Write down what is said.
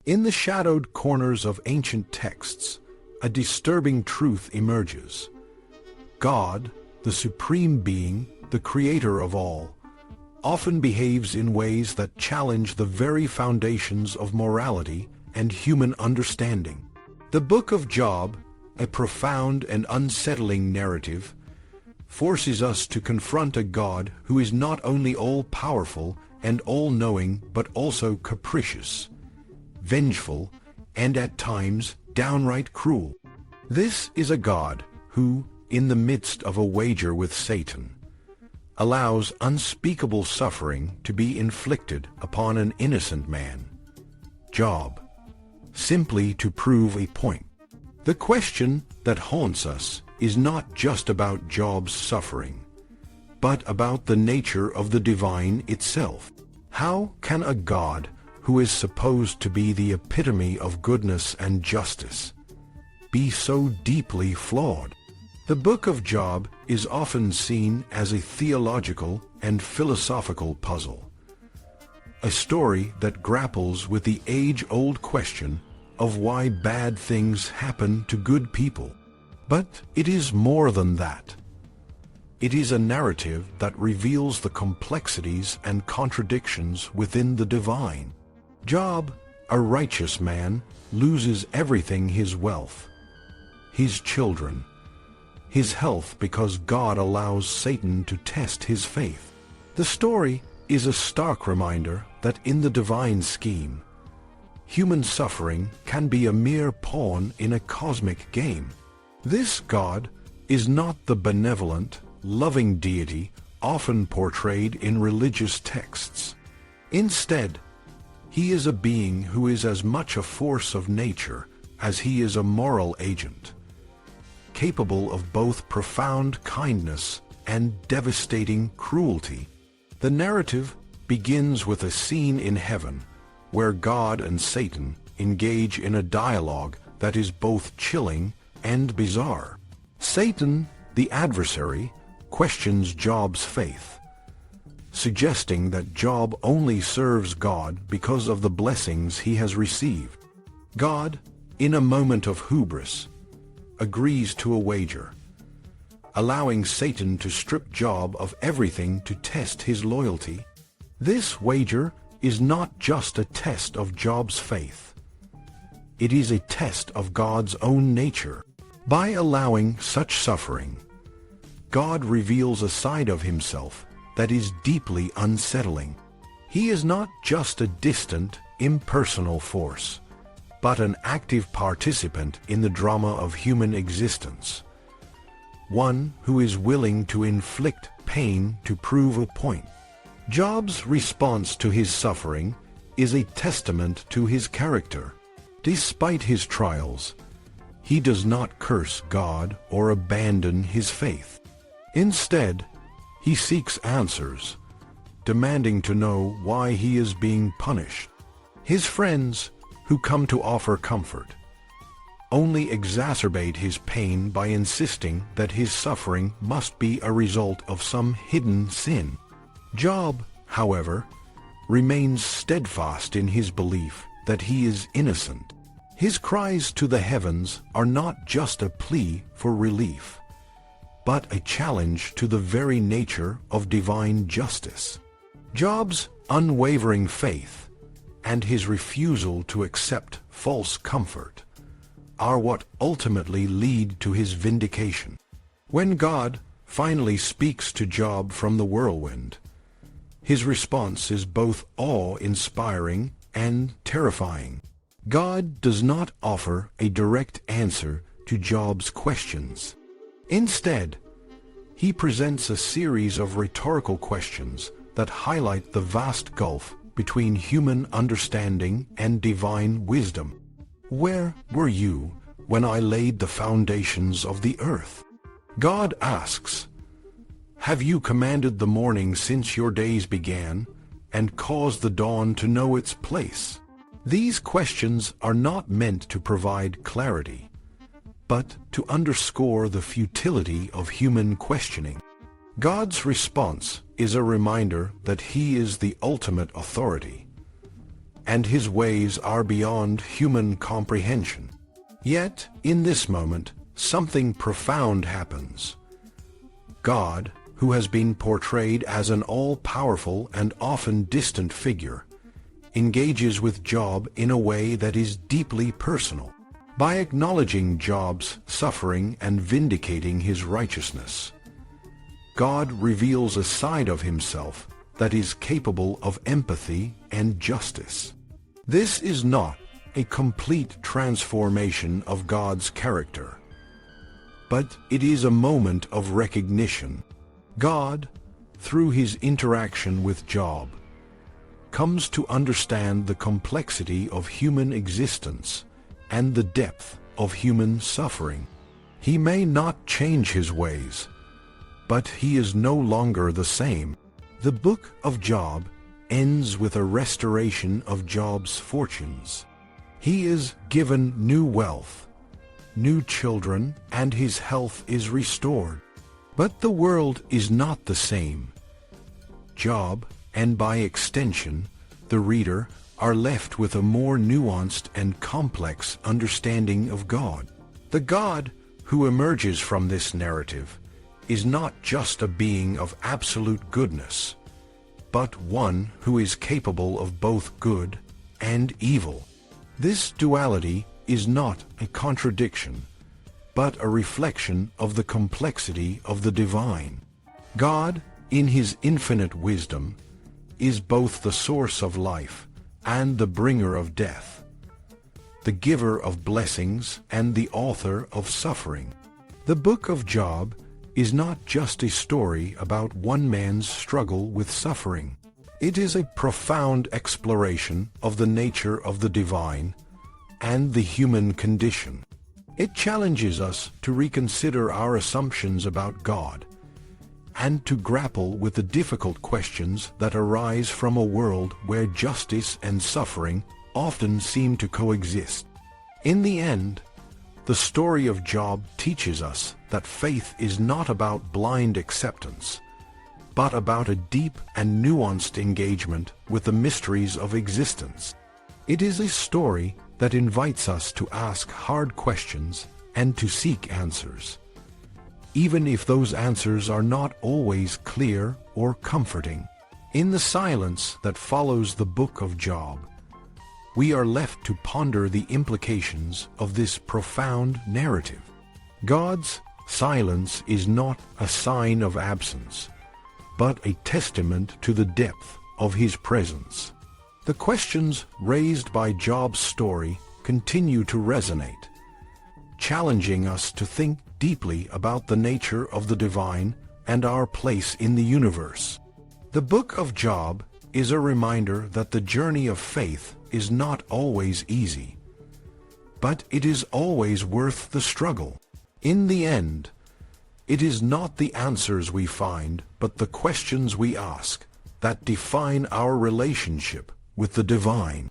In the shadowed corners of ancient texts, a disturbing truth emerges. God, the supreme being, the creator of all, often behaves in ways that challenge the very foundations of morality and human understanding. The Book of Job, a profound and unsettling narrative, forces us to confront a God who is not only all-powerful and all-knowing but also capricious, vengeful, and at times downright cruel. This is a God who, in the midst of a wager with Satan, allows unspeakable suffering to be inflicted upon an innocent man, Job, simply to prove a point. The question that haunts us is not just about Job's suffering, but about the nature of the divine itself. How can a God who is supposed to be the epitome of goodness and justice be so deeply flawed? The Book of Job is often seen as a theological and philosophical puzzle, a story that grapples with the age-old question of why bad things happen to good people. But it is more than that. It is a narrative that reveals the complexities and contradictions within the divine. Job, a righteous man, loses everything: his wealth, his children, his health, because God allows Satan to test his faith. The story is a stark reminder that in the divine scheme, human suffering can be a mere pawn in a cosmic game. This God is not the benevolent, loving deity often portrayed in religious texts. Instead, he is a being who is as much a force of nature as he is a moral agent, capable of both profound kindness and devastating cruelty. The narrative begins with a scene in heaven where God and Satan engage in a dialogue that is both chilling and bizarre. Satan, the adversary, questions Job's faith, suggesting that Job only serves God because of the blessings he has received. God, in a moment of hubris, agrees to a wager, allowing Satan to strip Job of everything to test his loyalty. This wager is not just a test of Job's faith. It is a test of God's own nature. By allowing such suffering, God reveals a side of himself that is deeply unsettling. He is not just a distant, impersonal force, but an active participant in the drama of human existence, one who is willing to inflict pain to prove a point. Job's response to his suffering is a testament to his character. Despite his trials, he does not curse God or abandon his faith. Instead, he seeks answers, demanding to know why he is being punished. His friends, who come to offer comfort, only exacerbate his pain by insisting that his suffering must be a result of some hidden sin. Job, however, remains steadfast in his belief that he is innocent. His cries to the heavens are not just a plea for relief, but a challenge to the very nature of divine justice. Job's unwavering faith and his refusal to accept false comfort are what ultimately lead to his vindication. When God finally speaks to Job from the whirlwind, his response is both awe-inspiring and terrifying. God does not offer a direct answer to Job's questions. Instead, he presents a series of rhetorical questions that highlight the vast gulf between human understanding and divine wisdom. Where were you when I laid the foundations of the earth? God asks, have you commanded the morning since your days began, and caused the dawn to know its place? These questions are not meant to provide clarity, but to underscore the futility of human questioning. God's response is a reminder that he is the ultimate authority, and his ways are beyond human comprehension. Yet, in this moment, something profound happens. God, who has been portrayed as an all-powerful and often distant figure, engages with Job in a way that is deeply personal. By acknowledging Job's suffering and vindicating his righteousness, God reveals a side of himself that is capable of empathy and justice. This is not a complete transformation of God's character, but it is a moment of recognition. God, through his interaction with Job, comes to understand the complexity of human existence and the depth of human suffering. He may not change his ways, but he is no longer the same. The book of Job ends with a restoration of Job's fortunes. He is given new wealth, new children, and his health is restored. But the world is not the same. Job, and by extension, the reader, are left with a more nuanced and complex understanding of God. The God who emerges from this narrative is not just a being of absolute goodness, but one who is capable of both good and evil. This duality is not a contradiction, but a reflection of the complexity of the divine. God, in his infinite wisdom, is both the source of life and the bringer of death, the giver of blessings and the author of suffering. The book of Job is not just a story about one man's struggle with suffering. It is a profound exploration of the nature of the divine and the human condition. It challenges us to reconsider our assumptions about God and to grapple with the difficult questions that arise from a world where justice and suffering often seem to coexist. In the end, the story of Job teaches us that faith is not about blind acceptance, but about a deep and nuanced engagement with the mysteries of existence. It is a story that invites us to ask hard questions and to seek answers, even if those answers are not always clear or comforting. In the silence that follows the book of Job, we are left to ponder the implications of this profound narrative. God's silence is not a sign of absence, but a testament to the depth of his presence. The questions raised by Job's story continue to resonate, challenging us to think deeply about the nature of the divine and our place in the universe. The book of Job is a reminder that the journey of faith is not always easy, but it is always worth the struggle. In the end, it is not the answers we find, but the questions we ask that define our relationship with the divine.